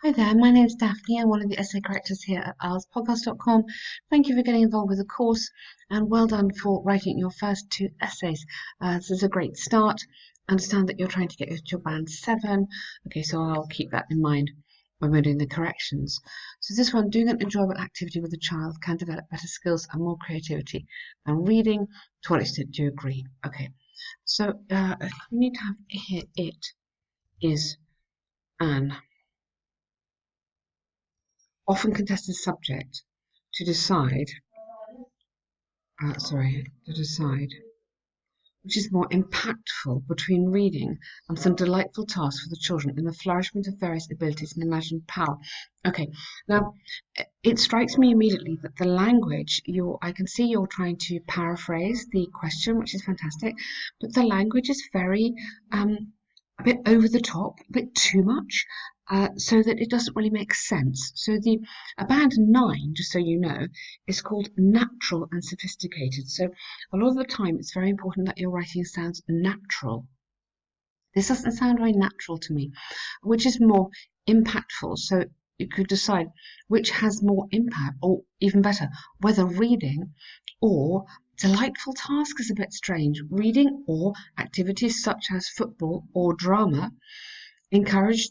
Hi there, my name is Daphne. I'm one of the essay correctors here at IELTSpodcast.com. Thank you for getting involved with the course and well done for writing your first two essays. This is a great start. Understand that you're trying to get to your band 7. Okay, so I'll keep that in mind when we're doing the corrections. So this one, doing an enjoyable activity with a child can develop better skills and more creativity than reading. To what extent do you agree? Okay, so you need to have here it is an often contested subject to decide, to decide which is more impactful between reading and some delightful tasks for the children in the flourishment of various abilities and imagined power. Okay, now it strikes me immediately that the language, I can see you're trying to paraphrase the question, which is fantastic, but the language is very a bit over the top, a bit too much, so that it doesn't really make sense. So a band 9, just so you know, is called natural and sophisticated. So a lot of the time it's very important that your writing sounds natural. This doesn't sound very natural to me, which is more impactful. So you could decide which has more impact, or even better, whether reading or delightful task is a bit strange. Reading or activities such as football or drama encouraged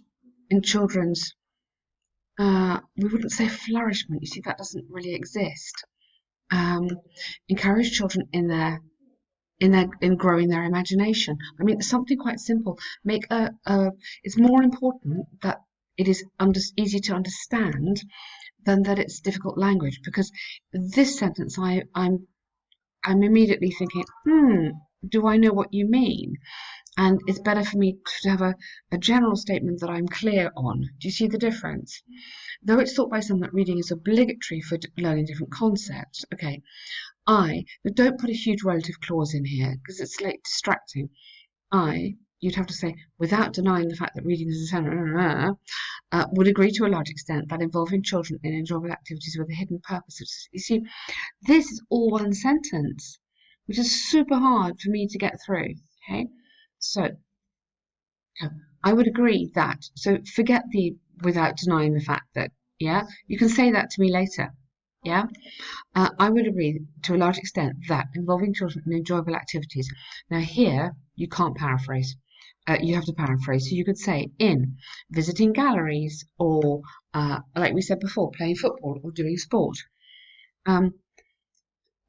in children's, we wouldn't say flourishment, you see, that doesn't really exist. Encourage children in growing their imagination. I mean, something quite simple. It's more important that it is easy to understand than that it's difficult language. Because this sentence, I'm immediately thinking, do I know what you mean? And it's better for me to have a general statement that I'm clear on. Do you see the difference? Though it's thought by some that reading is obligatory for learning different concepts, okay, but don't put a huge relative clause in here because it's like distracting. You'd have to say, without denying the fact that reading is essential, would agree to a large extent that involving children in enjoyable activities with a hidden purpose. You see, this is all one sentence, which is super hard for me to get through. Okay, so I would agree that. So forget the without denying the fact that, yeah, you can say that to me later. Yeah, I would agree to a large extent that involving children in enjoyable activities. Now, here you can't paraphrase. You have to paraphrase. So you could say in visiting galleries or, like we said before, playing football or doing sport.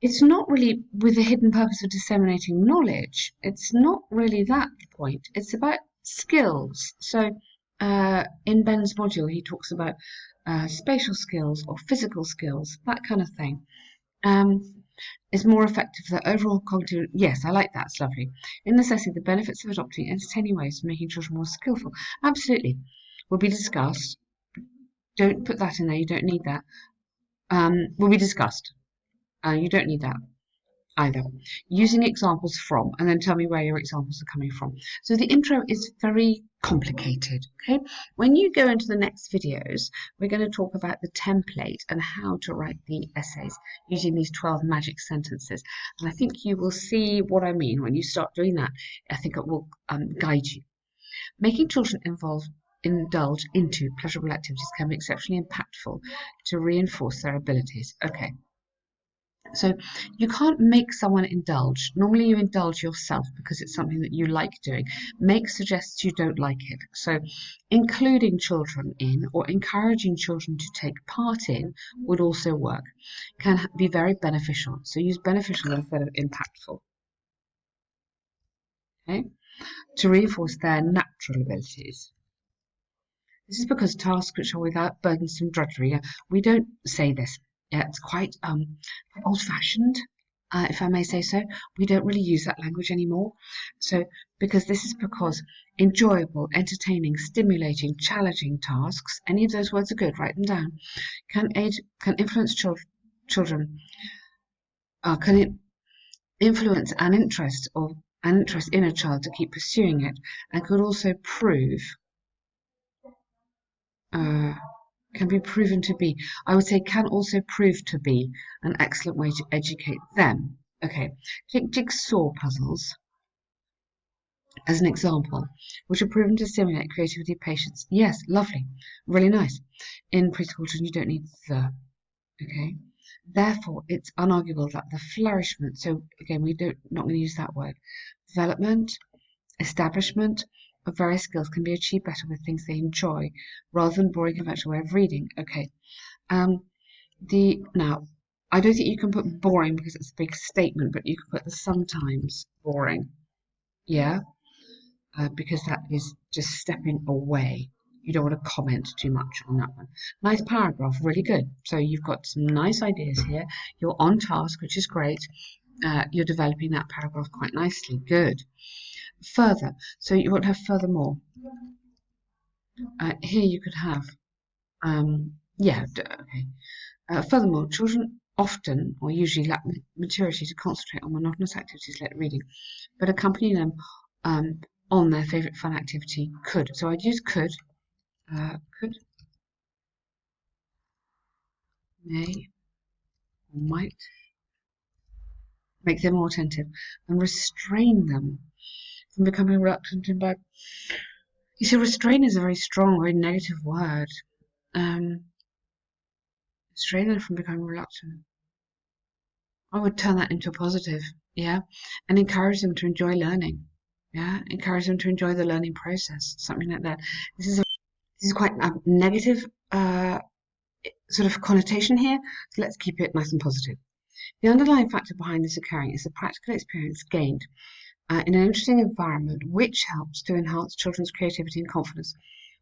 It's not really with the hidden purpose of disseminating knowledge. It's not really that the point. It's about skills. So in Ben's module, he talks about spatial skills or physical skills, that kind of thing. Is more effective for the overall cognitive. Yes, I like that. It's lovely. In necessity, the benefits of adopting entertaining ways of making children more skillful. Absolutely. Will be discussed. Don't put that in there. You don't need that. Will be discussed. You don't need that either. Using examples from, and then tell me where your examples are coming from. So the intro is very complicated, okay? When you go into the next videos, we're going to talk about the template and how to write the essays using these 12 magic sentences. And I think you will see what I mean when you start doing that. I think it will guide you. Making children indulge into pleasurable activities can be exceptionally impactful to reinforce their abilities. Okay. So you can't make someone indulge. Normally you indulge yourself because it's something that you like doing. Make suggests you don't like it. So including children in or encouraging children to take part in would also work. Can be very beneficial. So use beneficial instead of impactful. Okay? To reinforce their natural abilities. This is because tasks which are without burdensome drudgery, we don't say this. Yeah, it's quite old-fashioned, if I may say so. We don't really use that language anymore. So, because enjoyable, entertaining, stimulating, challenging tasks, any of those words are good, write them down, can influence children, can influence an interest in a child to keep pursuing it, and could also can be proven to be, I would say can also prove to be an excellent way to educate them. Okay, take jigsaw puzzles. as an example, which are proven to stimulate creativity, patience. Yes, lovely, really nice. In preschool children, you don't need the, okay? Therefore, it's unarguable that the flourishment, so again, not going to use that word, development, establishment of various skills can be achieved better with things they enjoy rather than boring conventional way of reading. Okay. Now, I don't think you can put boring because it's a big statement, but you can put the sometimes boring. Yeah. Because that is just stepping away. You don't want to comment too much on that one. Nice paragraph, really good. So you've got some nice ideas here. You're on task, which is great. You're developing that paragraph quite nicely. Good. Further, so you want to have furthermore. Here you could have, yeah, okay. Furthermore, children often or usually lack maturity to concentrate on monotonous activities like reading, but accompanying them on their favourite fun activity could. So I'd use could, may, or might make them more attentive and restrain them from becoming reluctant and bad. You see, restrain is a very strong, very negative word. Restrain them from becoming reluctant. I would turn that into a positive, yeah, and encourage them to enjoy learning, yeah, encourage them to enjoy the learning process, something like that. This is quite a negative sort of connotation here, so let's keep it nice and positive. The underlying factor behind this occurring is the practical experience gained in an interesting environment, which helps to enhance children's creativity and confidence,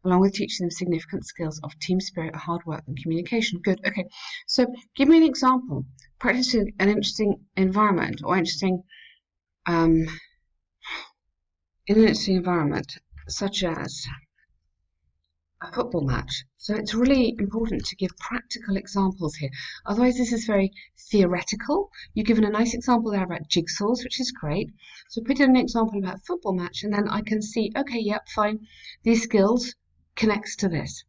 along with teaching them significant skills of team spirit, hard work, and communication. Good. Okay. So give me an example. Practicing an interesting environment or interesting in an interesting environment, such as a football match. So it's really important to give practical examples here. Otherwise, this is very theoretical. You've given a nice example there about jigsaws, which is great. So put in an example about a football match, and then I can see, okay, yep, fine. These skills connects to this.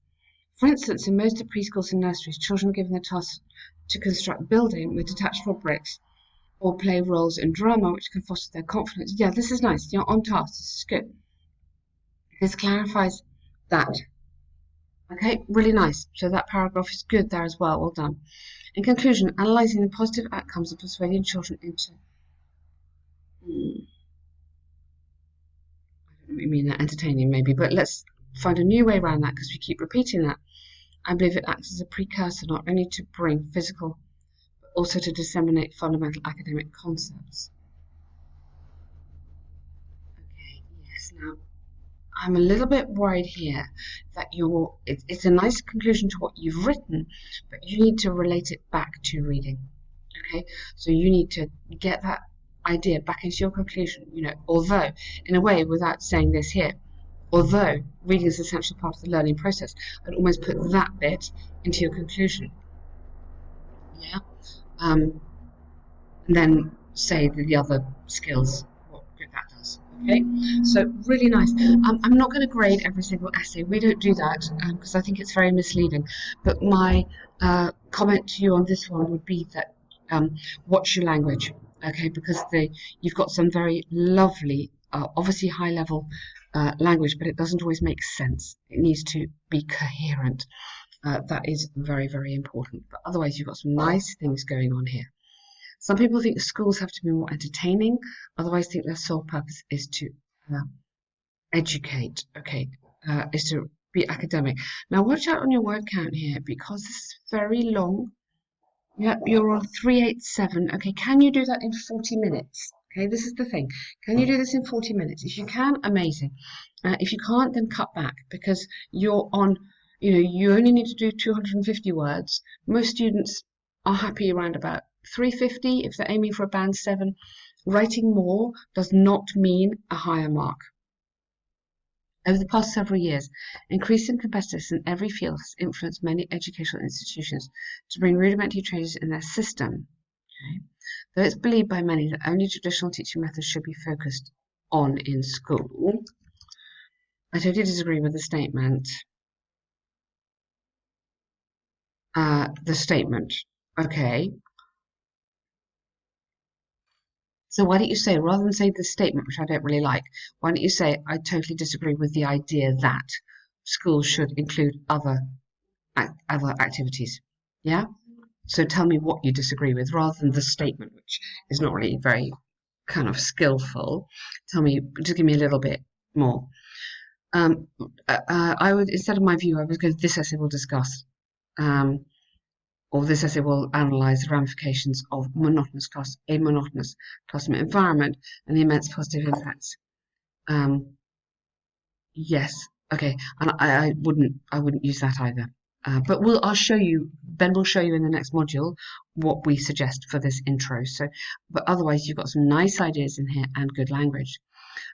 For instance, in most of preschools and nurseries, children are given the task to construct building with detachable bricks or play roles in drama, which can foster their confidence. Yeah, this is nice. You're on task. This is good. This clarifies that. Okay, really nice. So that paragraph is good there as well. Well done. In conclusion, analysing the positive outcomes of persuading children into I don't know what you mean that entertaining maybe, but let's find a new way around that because we keep repeating that. I believe it acts as a precursor not only to bring physical but also to disseminate fundamental academic concepts. Okay, yes, now I'm a little bit worried here that it's a nice conclusion to what you've written, but you need to relate it back to reading. Okay, so you need to get that idea back into your conclusion. Although, in a way, without saying this here, although reading is an essential part of the learning process, I'd almost put that bit into your conclusion. Yeah. And then say the other skills, what good that does. Okay, so really nice. I'm not going to grade every single essay. We don't do that because I think it's very misleading. But my comment to you on this one would be that watch your language, okay? Because you've got some very lovely, obviously high level language, but it doesn't always make sense. It needs to be coherent. That is very, very important. But otherwise, you've got some nice things going on here. Some people think schools have to be more entertaining, otherwise think their sole purpose is to educate, okay, is to be academic. Now watch out on your word count here because this is very long. Yep, you're on 387. Okay, can you do that in 40 minutes? Okay, this is the thing. Can you do this in 40 minutes? If you can, amazing. If you can't, then cut back because you're on, you only need to do 250 words. Most students are happy around about 350 if they're aiming for a band 7. Writing more does not mean a higher mark. Over the past several years, increasing competitiveness in every field has influenced many educational institutions to bring rudimentary changes in their system. Okay? Though it's believed by many that only traditional teaching methods should be focused on in school, I totally disagree with the statement. Okay. So why don't you say, rather than say the statement, which I don't really like, why don't you say, I totally disagree with the idea that schools should include other activities. Yeah? So tell me what you disagree with, rather than the statement, which is not really very kind of skillful. Tell me, just give me a little bit more. I would, instead of my view, I would go, this essay will discuss, or this essay will analyse the ramifications of a monotonous classroom environment and the immense positive impacts. Yes, okay, and I wouldn't use that either. But I'll show you. Ben will show you in the next module what we suggest for this intro. So, but otherwise, you've got some nice ideas in here and good language.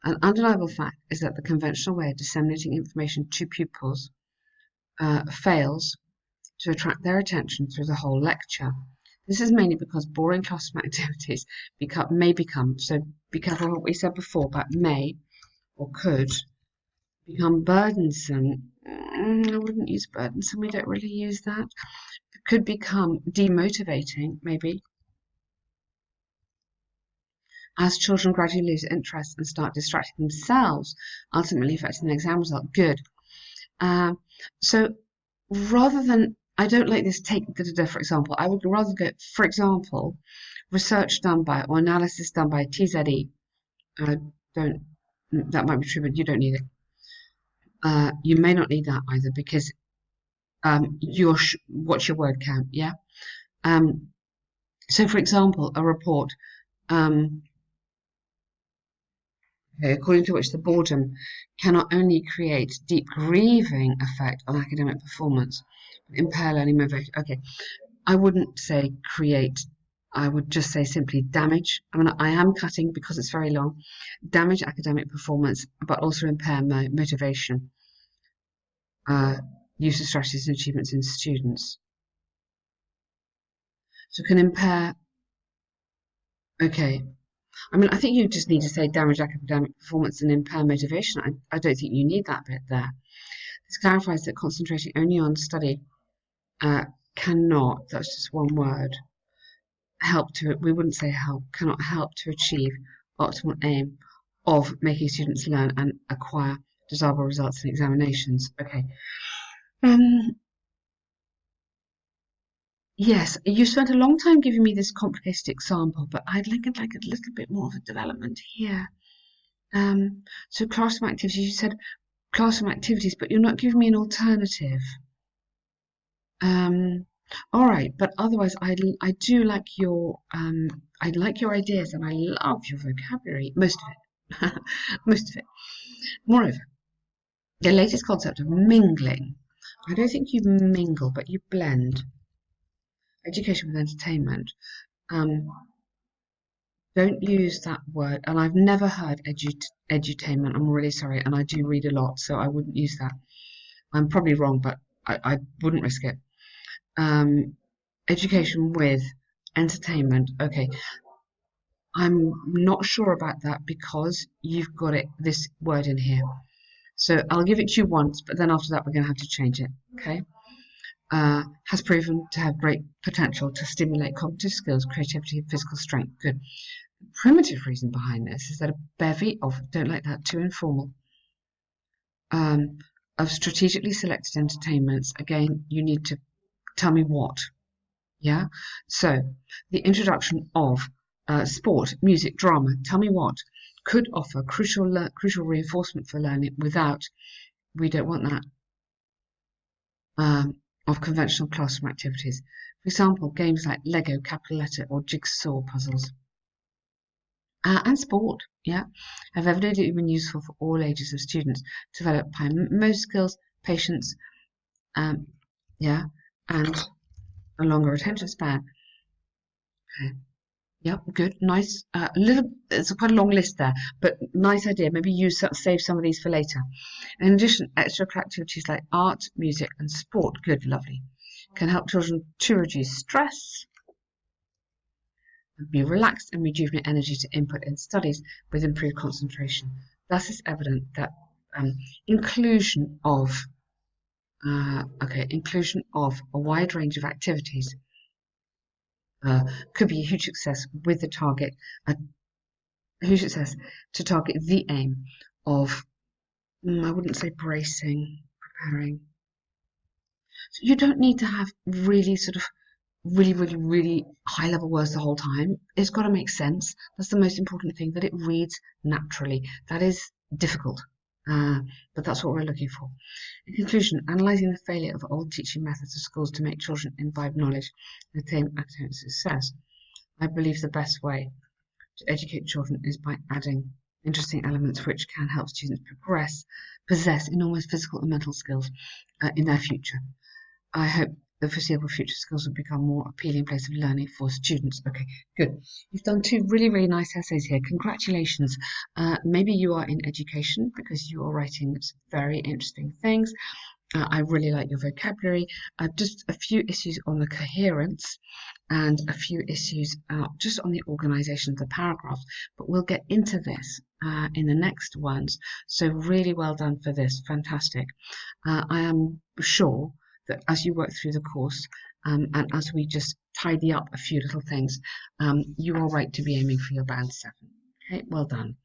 An undeniable fact is that the conventional way of disseminating information to pupils fails to attract their attention through the whole lecture. This is mainly because boring classroom activities may become, so be careful what we said before about may or could become burdensome. I wouldn't use burdensome, we don't really use that. It could become demotivating, maybe, as children gradually lose interest and start distracting themselves, ultimately affecting the exam result. Good. So rather than, I don't like this take for example, I would rather go, for example, research done by, or analysis done by TZE. That might be true, but you don't need it. You may not need that either, because what's your word count, yeah? So for example, a report, according to which the boredom cannot only create deep grieving effect on academic performance, but impair learning motivation. Okay, I wouldn't say create, I would just say simply damage. I mean, I am cutting because it's very long. Damage academic performance, but also impair motivation, use of strategies and achievements in students. So can impair, okay. I mean, I think you just need to say damage academic performance and impair motivation. I don't think you need that bit there. This clarifies that concentrating only on study cannot, that's just one word, we wouldn't say cannot help to achieve optimal aim of making students learn and acquire desirable results in examinations. Okay. Yes, you spent a long time giving me this complicated example, but I'd like a little bit more of a development here. So classroom activities, you said classroom activities, but you're not giving me an alternative. All right, but otherwise, I do like your I like your ideas, and I love your vocabulary, most of it, most of it. Moreover, the latest concept of mingling. I don't think you mingle, but you blend education with entertainment. Don't use that word, and I've never heard edutainment. I'm really sorry, and I do read a lot, so I wouldn't use that. I'm probably wrong, but I wouldn't risk it. Education with entertainment. Okay, I'm not sure about that because you've got this word in here. So I'll give it to you once, but then after that we're going to have to change it. Okay. Has proven to have great potential to stimulate cognitive skills, creativity, and physical strength. Good. The primitive reason behind this is that a bevy of, don't like that, too informal, of strategically selected entertainments. Again, you need to tell me what. Yeah. So the introduction of sport, music, drama. Tell me what could offer crucial reinforcement for learning without. We don't want that. Of conventional classroom activities. For example, games like Lego, capital letter, or jigsaw puzzles. And sport, yeah, have evidently been useful for all ages of students to develop most skills, patience, yeah, and a longer attention span. Okay. Yep, good, nice. It's quite a long list there, but nice idea. Maybe save some of these for later. In addition, extracurricular activities like art, music, and sport, good, lovely, can help children to reduce stress, be relaxed, and rejuvenate energy to input in studies with improved concentration. Thus, it's evident that inclusion of a wide range of activities could be a huge success with the target huge success to target the aim of, I wouldn't say bracing, preparing. So you don't need to have really sort of really high level words the whole time. It's got to make sense. That's the most important thing, that it reads naturally. That is difficult, but that's what we're looking for. In conclusion, analysing the failure of old teaching methods of schools to make children imbibe knowledge and attain academic success, I believe the best way to educate children is by adding interesting elements which can help students possess enormous physical and mental skills in their future. I hope the foreseeable future schools will become a more appealing place of learning for students. Okay, good. You've done two really nice essays here. Congratulations. Maybe you are in education because you are writing some very interesting things. I really like your vocabulary. Just a few issues on the coherence and a few issues just on the organisation of the paragraphs, but we'll get into this in the next ones. So really well done for this. Fantastic. I am sure that as you work through the course and as we just tidy up a few little things, you are right to be aiming for your band 7. Okay, well done.